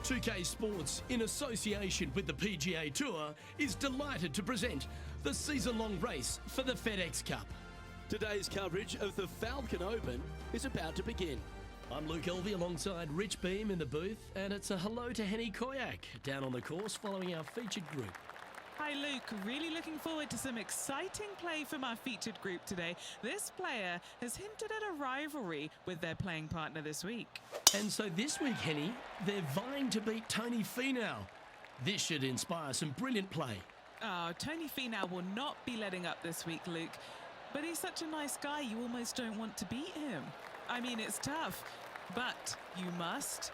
2K Sports, in association with the PGA Tour, is delighted to present the season-long race for the FedEx Cup. Today's coverage of the Falcon Open is about to begin. I'm Luke Elvey alongside Rich Beam in the booth, and it's a hello to Henny Koyak down on the course following our featured group. Hi Luke, really looking forward to some exciting play from our featured group today. This player has hinted at a rivalry with their playing partner this week. And so this week, Henny, they're vying to beat Tony Finau. This should inspire some brilliant play. Oh, Tony Finau will not be letting up this week, Luke. But he's such a nice guy, you almost don't want to beat him. I mean, it's tough, but you must.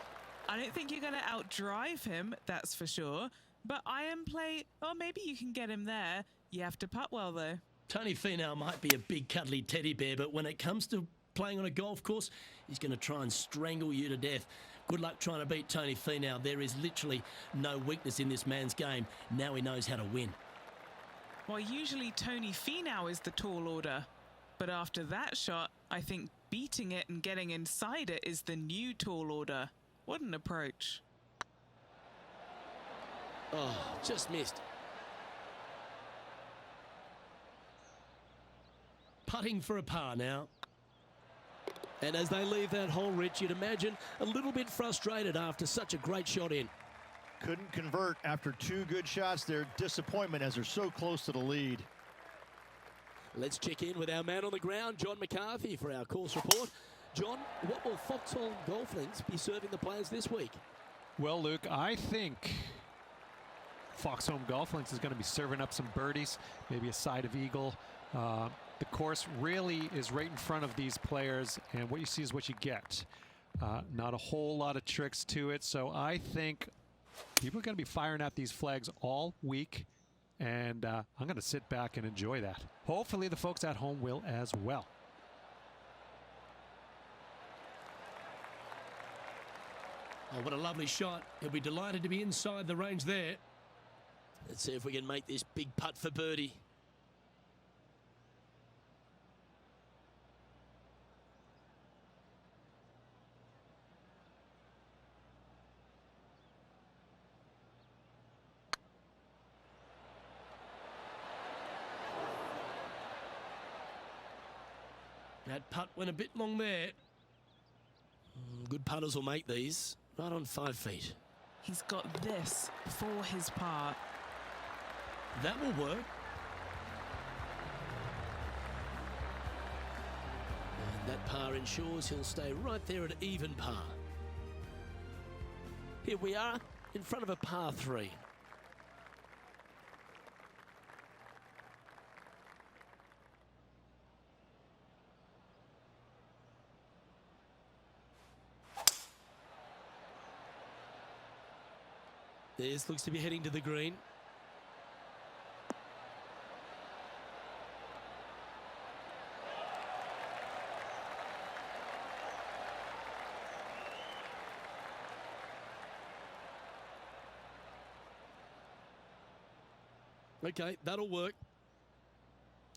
I don't think you're going to outdrive him, that's for sure. But iron play, or maybe you can get him there. You have to putt well, though. Tony Finau might be a big cuddly teddy bear, but when it comes to playing on a golf course, he's going to try and strangle you to death. Good luck trying to beat Tony Finau. There is literally no weakness in this man's game. Now he knows how to win. Well, usually Tony Finau is the tall order. But after that shot, I think beating it and getting inside it is the new tall order. What an approach. Oh, just missed. Putting for a par now. And as they leave that hole, Rich, you'd imagine a little bit frustrated after such a great shot in. Couldn't convert after two good shots there. Disappointment as they're so close to the lead. Let's check in with our man on the ground, John McCarthy, for our course report. John, what will Foxhole Golf Links be serving the players this week? Well, Luke, I think Foxhome Golf Links is going to be serving up some birdies, maybe a side of eagle. The course really is right in front of these players, and what you see is what you get. Not a whole lot of tricks to it, so I think people are going to be firing at these flags all week, and I'm going to sit back and enjoy that. Hopefully the folks at home will as well. Oh, what a lovely shot. He'll be delighted to be inside the range there. Let's see if we can make this big putt for birdie. That putt went a bit long there. Good putters will make these. Right on 5 feet. He's got this for his par. That will work. And that par ensures he'll stay right there at even par. Here we are in front of a par 3. This looks to be heading to the green. Okay, that'll work.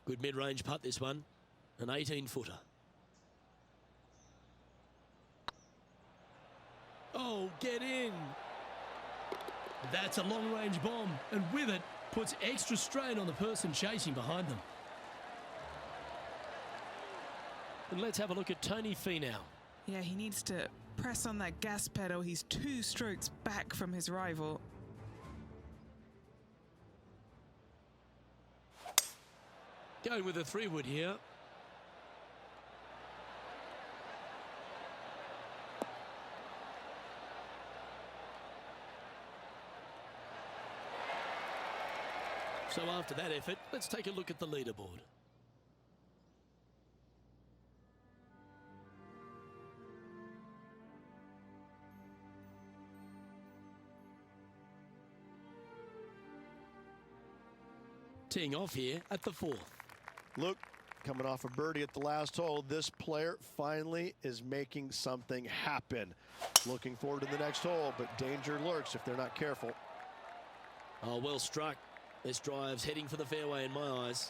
Good mid-range putt, this one. An 18-footer. Oh, get in. That's a long-range bomb, and with it, puts extra strain on the person chasing behind them. And let's have a look at Tony Finau. Yeah, he needs to press on that gas pedal. He's 2 strokes back from his rival. Going with a 3-wood here. So after that effort, let's take a look at the leaderboard. Teeing off here at the 4th. Look, coming off a birdie at the last hole, this player finally is making something happen. Looking forward to the next hole, but danger lurks if they're not careful. Oh, well struck. This drive's heading for the fairway in my eyes.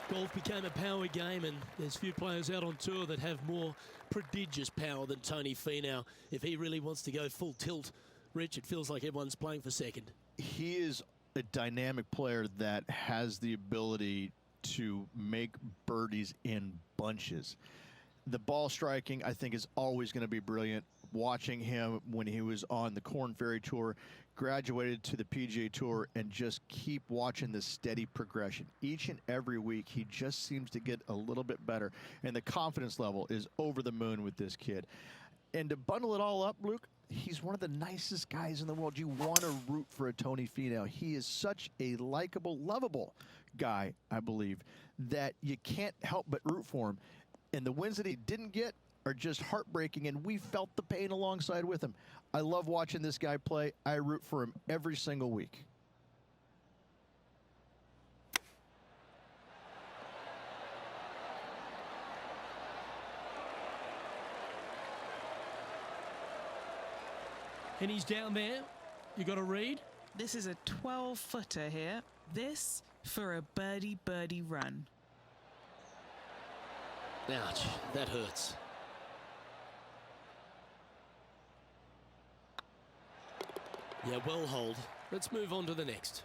Golf became a power game, and there's few players out on tour that have more prodigious power than Tony Finau. If he really wants to go full tilt, Rich, it feels like everyone's playing for second. He is a dynamic player that has the ability to make birdies in bunches. The ball striking, I think, is always going to be brilliant. Watching him when he was on the Korn Ferry Tour, graduated to the PGA Tour, and just keep watching the steady progression. Each and every week, he just seems to get a little bit better, and the confidence level is over the moon with this kid. And to bundle it all up, Luke, he's one of the nicest guys in the world. You want to root for a Tony Finau. He is such a likable, lovable guy, I believe, that you can't help but root for him. And the wins that he didn't get are just heartbreaking, and we felt the pain alongside with him. I love watching this guy play. I root for him every single week. And he's down there. You got to read. This is a 12-footer here. This for a birdie run. Ouch, that hurts. Yeah, well hold. Let's move on to the next.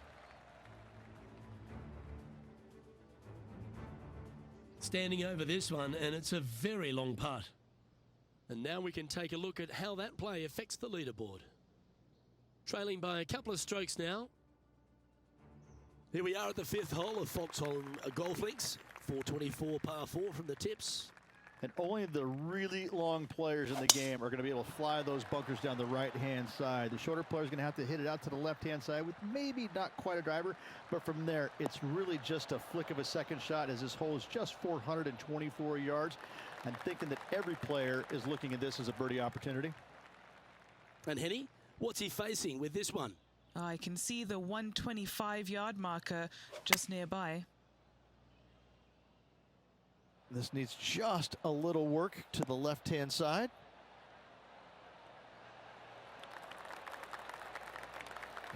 Standing over this one, and it's a very long putt. And now we can take a look at how that play affects the leaderboard. Trailing by a couple of strokes now. Here we are at the 5th hole of Foxhole Golf Links. 424 par 4 from the tips. And only the really long players in the game are going to be able to fly those bunkers down the right-hand side. The shorter players are going to have to hit it out to the left-hand side with maybe not quite a driver, but from there, it's really just a flick of a second shot, as this hole is just 424 yards. I'm thinking that every player is looking at this as a birdie opportunity. And Henny, what's he facing with this one? I can see the 125-yard marker just nearby. This needs just a little work to the left-hand side.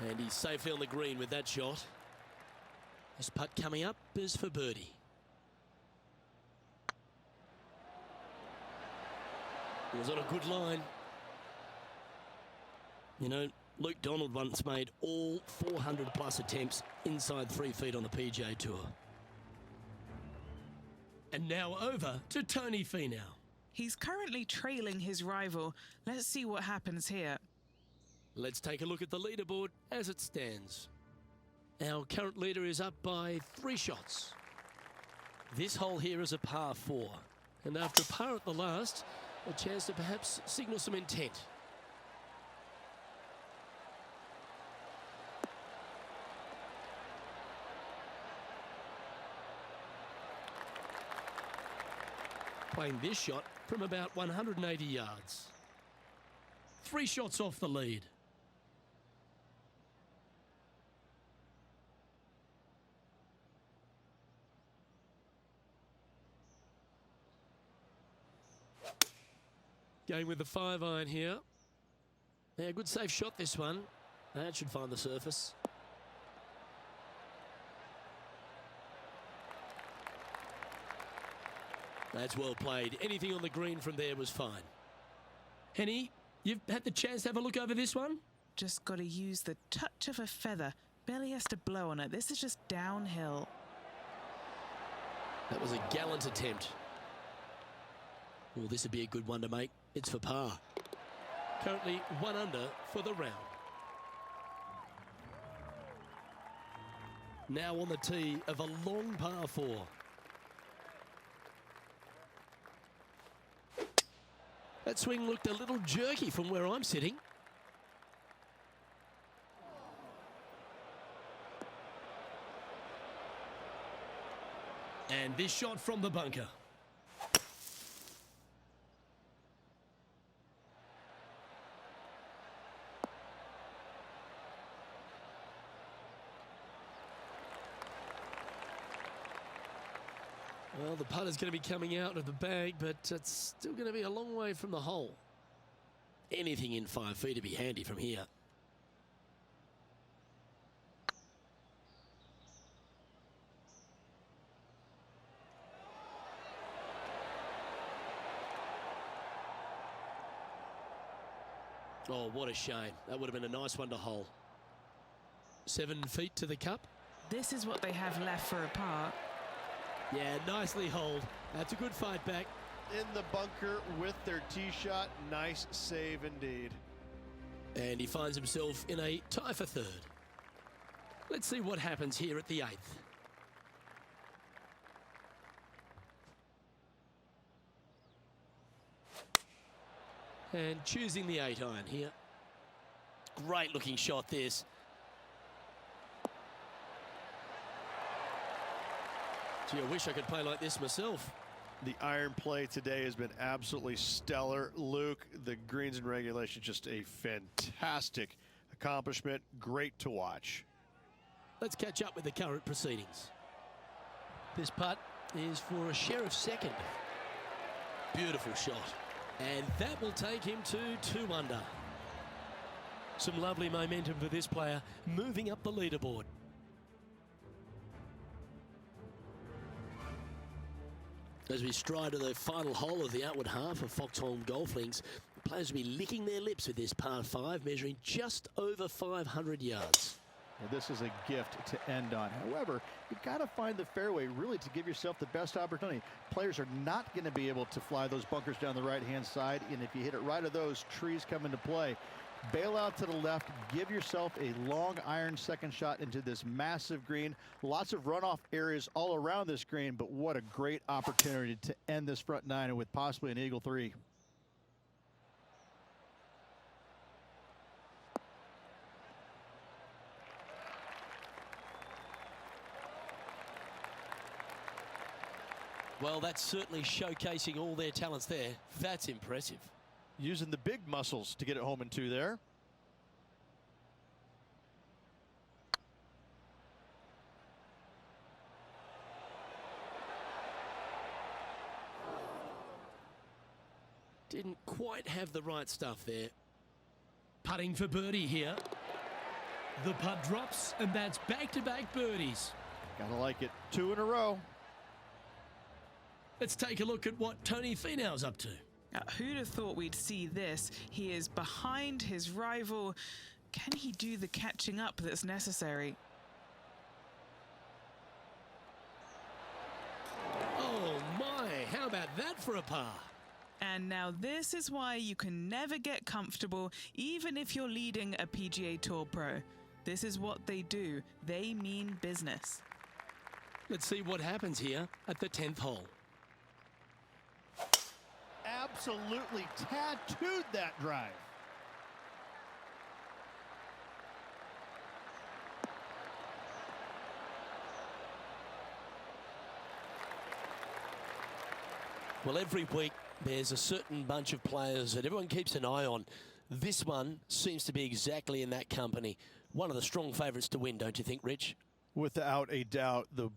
And he's safely on the green with that shot. This putt coming up is for birdie. It was on a good line. You know, Luke Donald once made all 400-plus attempts inside 3 feet on the PGA Tour. And now over to Tony Finau. He's currently trailing his rival. Let's see what happens here. Let's take a look at the leaderboard as it stands. Our current leader is up by 3 shots. This hole here is a par 4. And after a par at the last, a chance to perhaps signal some intent. Playing this shot from about 180 yards. 3 shots off the lead. Going with the 5-iron here. Yeah, good safe shot this one. That should find the surface. That's well played. Anything on the green from there was fine. Henny, you've had the chance to have a look over this one? Just got to use the touch of a feather. Barely has to blow on it. This is just downhill. That was a gallant attempt. Oh, this would be a good one to make. It's for par. Currently 1 under for the round. Now on the tee of a long par 4. That swing looked a little jerky from where I'm sitting. And this shot from the bunker. Well, the putter's going to be coming out of the bag, but it's still going to be a long way from the hole. Anything in 5 feet to be handy from here. Oh, what a shame. That would have been a nice one to hole. 7 feet to the cup. This is what they have left for a par. Yeah, nicely holed. That's a good fight back. In the bunker with their tee shot. Nice save indeed. And he finds himself in a tie for third. Let's see what happens here at the 8th. And choosing the 8-iron here. Great looking shot this. Gee, I wish I could play like this myself. The iron play today has been absolutely stellar. Luke, the greens and regulation, just a fantastic accomplishment. Great to watch. Let's catch up with the current proceedings. This putt is for a share of second. Beautiful shot. And that will take him to 2 under. Some lovely momentum for this player, moving up the leaderboard. As we stride to the final hole of the outward half of Foxholm Golf Links, the players will be licking their lips with this par 5, measuring just over 500 yards. Well, this is a gift to end on. However, you've got to find the fairway really to give yourself the best opportunity. Players are not going to be able to fly those bunkers down the right-hand side, and if you hit it right of those, trees come into play. Bail out to the left, give yourself a long iron second shot into this massive green. Lots of runoff areas all around this green, but what a great opportunity to end this front 9 and with possibly an eagle 3. Well, that's certainly showcasing all their talents there. That's impressive. Using the big muscles to get it home in 2 there. Didn't quite have the right stuff there. Putting for birdie here. The putt drops, and that's back-to-back birdies. Gotta like it. 2 in a row. Let's take a look at what Tony Finau's up to. Who'd have thought we'd see this? He is behind his rival. Can he do the catching up that's necessary? Oh my, how about that for a par? And now this is why you can never get comfortable, even if you're leading a PGA Tour pro. This is what they do. They mean business. Let's see what happens here at the 10th hole. Absolutely tattooed that drive. Well, every week there's a certain bunch of players that everyone keeps an eye on. This one seems to be exactly in that company. One of the strong favourites to win, don't you think, Rich? Without a doubt, the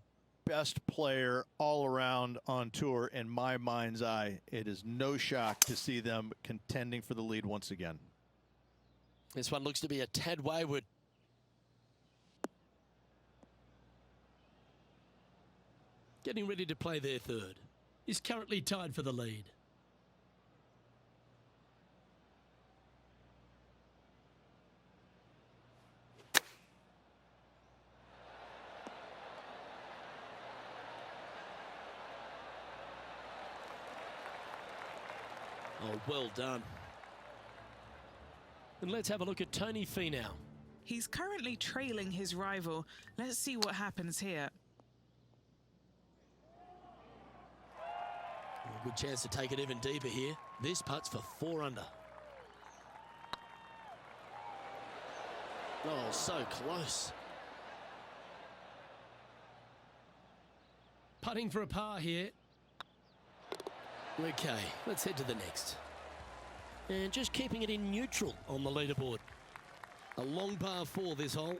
best player all around on tour in my mind's eye. It is no shock to see them contending for the lead once again. This one looks to be a tad wayward. Getting ready to play their third. He's currently tied for the lead. Oh, well done. And let's have a look at Tony Finau. He's currently trailing his rival. Let's see what happens here. A good chance to take it even deeper here. This putt's for 4 under. Oh, so close. Putting for a par here. Okay, let's head to the next. And just keeping it in neutral on the leaderboard. A long par 4 this hole.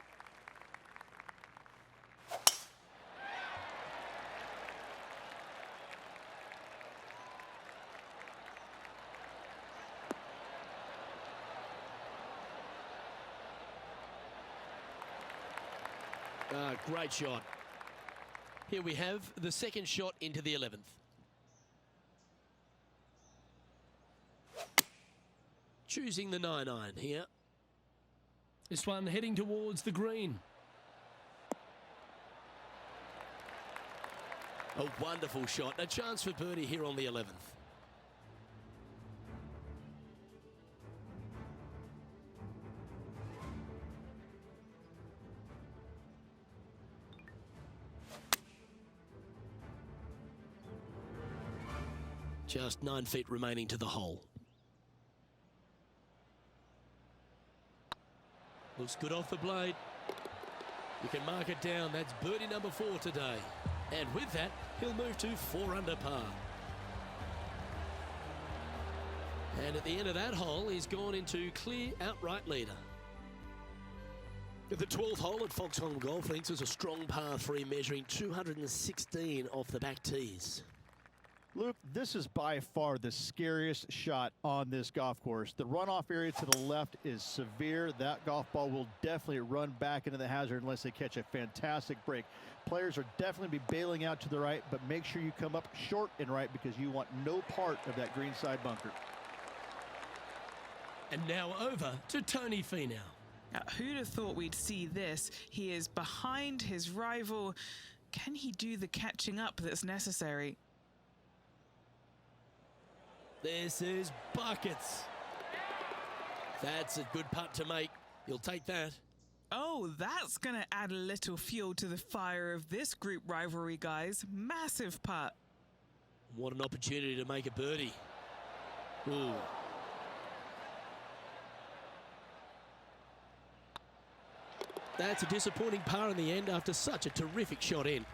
Great shot. Here we have the second shot into the 11th. choosing the 9-iron here. This one heading towards the green. A wonderful shot. A chance for birdie here on the 11th. Just 9 feet remaining to the hole. Looks good off the blade. You can mark it down. That's birdie number 4 today. And with that, he'll move to 4 under par. And at the end of that hole, he's gone into clear outright leader. The 12th hole at Foxholm Golf Links is a strong par 3 measuring 216 off the back tees. Luke, this is by far the scariest shot on this golf course. The runoff area to the left is severe. That golf ball will definitely run back into the hazard unless they catch a fantastic break. Players are definitely be bailing out to the right, but make sure you come up short and right because you want no part of that greenside bunker. And now over to Tony Finau. Now, who'd have thought we'd see this? He is behind his rival. Can he do the catching up that's necessary? This is buckets. That's a good putt to make. You'll take that. Oh, that's going to add a little fuel to the fire of this group rivalry, guys. Massive putt. What an opportunity to make a birdie. Ooh. That's a disappointing par in the end after such a terrific shot in.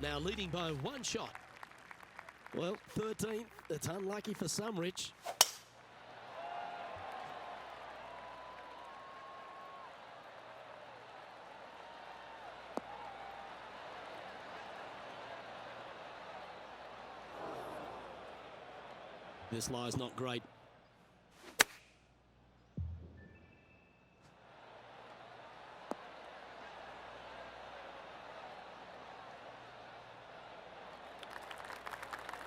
Now leading by 1 shot. Well, 13th. It's unlucky for some, Rich. This lie's not great.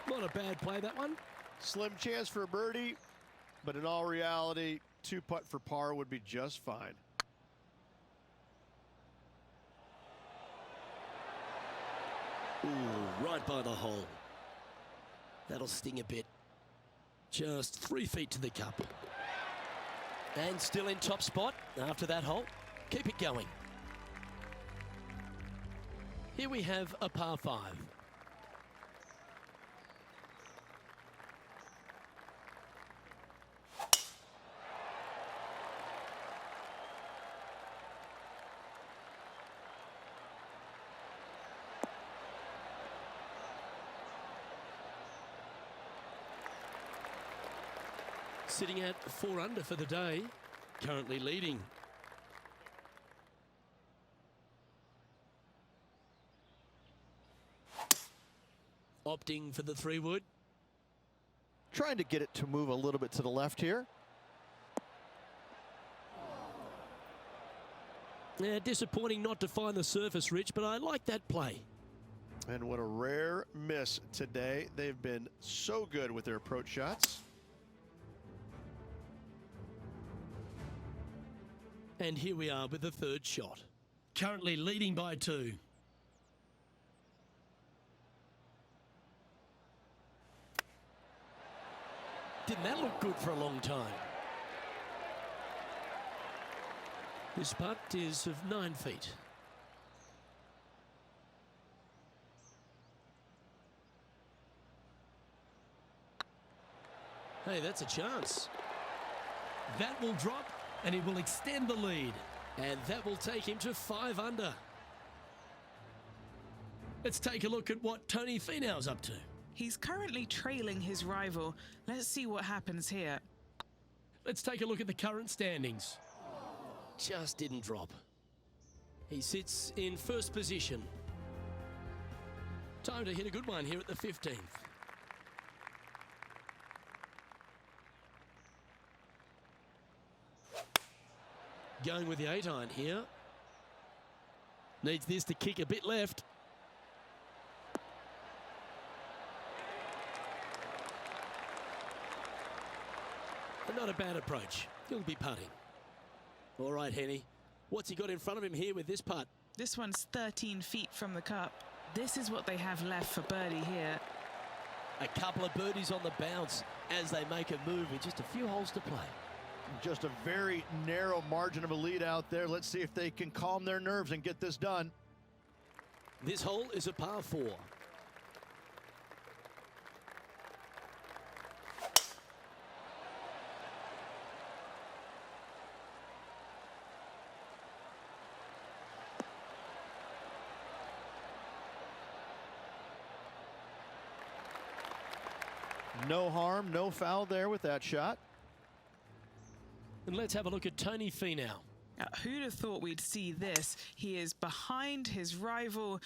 Not a bad play, that one. Slim chance for a birdie, but in all reality, 2 putt for par would be just fine. Ooh, right by the hole. That'll sting a bit. Just 3 feet to the cup. And still in top spot after that hole. Keep it going. Here we have a par 5. Sitting at 4 under for the day, currently leading. Opting for the 3-wood. Trying to get it to move a little bit to the left here. Yeah, disappointing not to find the surface, Rich, but I like that play. And what a rare miss today. They've been so good with their approach shots. And here we are with the 3rd shot. Currently leading by 2. Didn't that look good for a long time? This putt is of 9 feet. Hey, that's a chance. That will drop and he will extend the lead. And that will take him to 5 under. Let's take a look at what Tony Finau's up to. He's currently trailing his rival. Let's see what happens here. Let's take a look at the current standings. Just didn't drop. He sits in 1st position. Time to hit a good one here at the 15th. Going with the 8-iron here. Needs this to kick a bit left. Not a bad approach. He'll be putting. All right, Henny. What's he got in front of him here with this putt? This one's 13 feet from the cup. This is what they have left for birdie here. A couple of birdies on the bounce as they make a move with just a few holes to play. Just a very narrow margin of a lead out there. Let's see if they can calm their nerves and get this done. This hole is a par 4. No harm, no foul there with that shot. And let's have a look at Tony Finau. Who'd have thought we'd see this? He is behind his rival.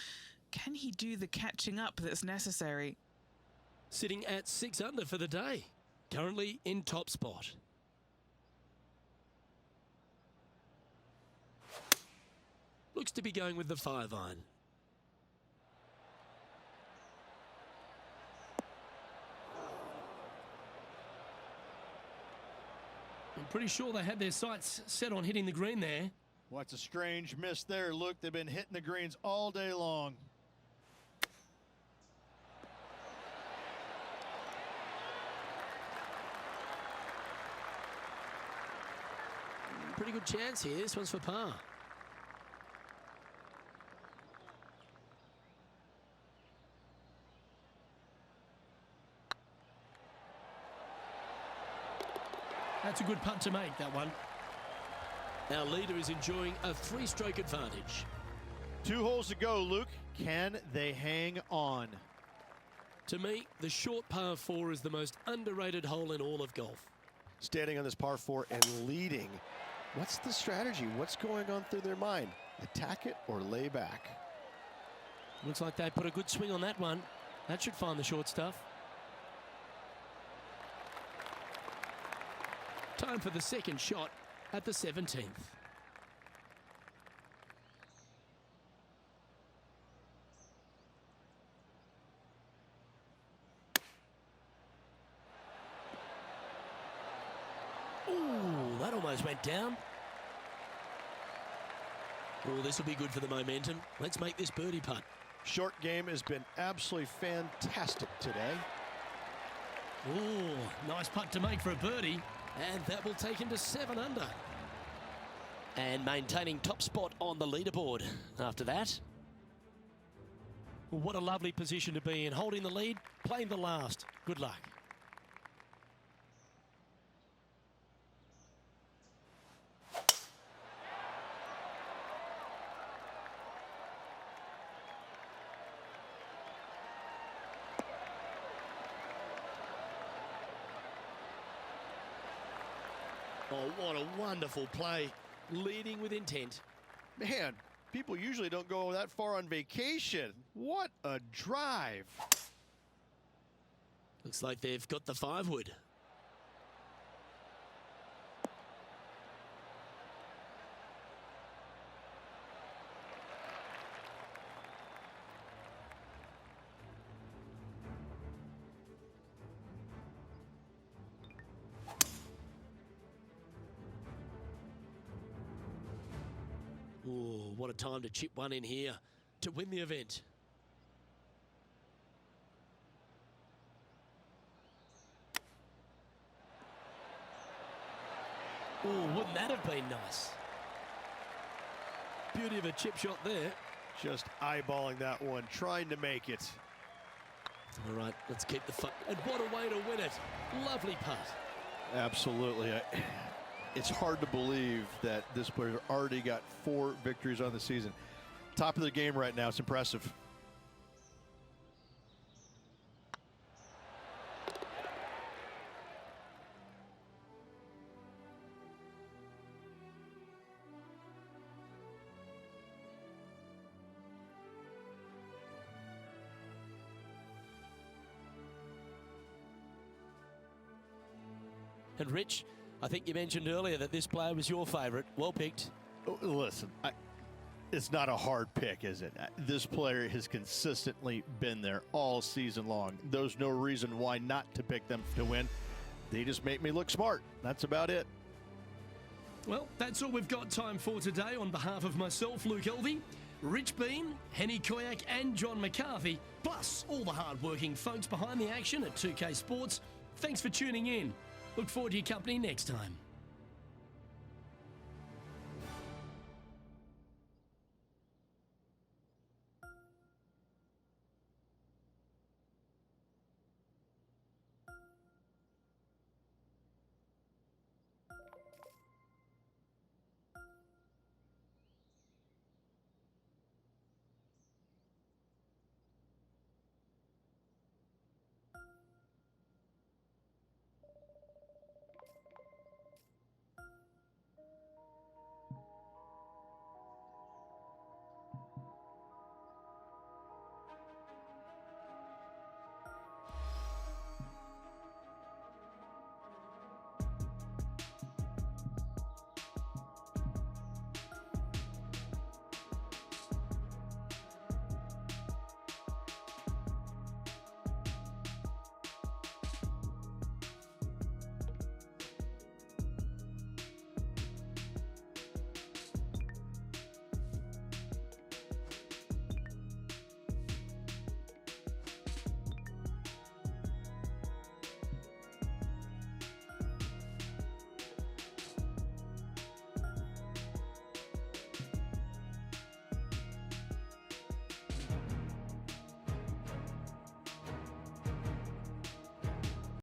Can he do the catching up that's necessary? Sitting at 6 under for the day. Currently in top spot. Looks to be going with the 5-iron. I'm pretty sure they had their sights set on hitting the green there. What's a strange miss there. Look, they've been hitting the greens all day long. Pretty good chance here. This one's for par. That's a good putt to make, that one. Our leader is enjoying a 3-stroke advantage. 2 holes to go, Luke. Can they hang on? To me, the short par 4 is the most underrated hole in all of golf. Standing on this par 4 and leading. What's the strategy? What's going on through their mind? Attack it or lay back? Looks like they put a good swing on that one. That should find the short stuff. Time for the second shot at the 17th. Ooh, that almost went down. Oh, this will be good for the momentum. Let's make this birdie putt. Short game has been absolutely fantastic today. Ooh, nice putt to make for a birdie. And that will take him to 7 under. And maintaining top spot on the leaderboard after that. Well, what a lovely position to be in. Holding the lead, playing the last. Good luck. Oh, what a wonderful play. Leading with intent. Man, people usually don't go that far on vacation. What a drive. Looks like they've got the 5-wood. Oh, what a time to chip one in here to win the event. Oh, wouldn't that have been nice? Beauty of a chip shot there. Just eyeballing that one, trying to make it. All right, let's keep the fun. And what a way to win it. Lovely putt. Absolutely. It's hard to believe that this player already got 4 victories on the season. Top of the game right now. It's impressive. And Rich, I think you mentioned earlier that this player was your favourite. Well picked. Oh, listen, it's not a hard pick, is it? This player has consistently been there all season long. There's no reason why not to pick them to win. They just make me look smart. That's about it. Well, that's all we've got time for today. On behalf of myself, Luke Elvey, Rich Bean, Henny Koyak and John McCarthy, plus all the hard-working folks behind the action at 2K Sports, thanks for tuning in. Look forward to your company next time.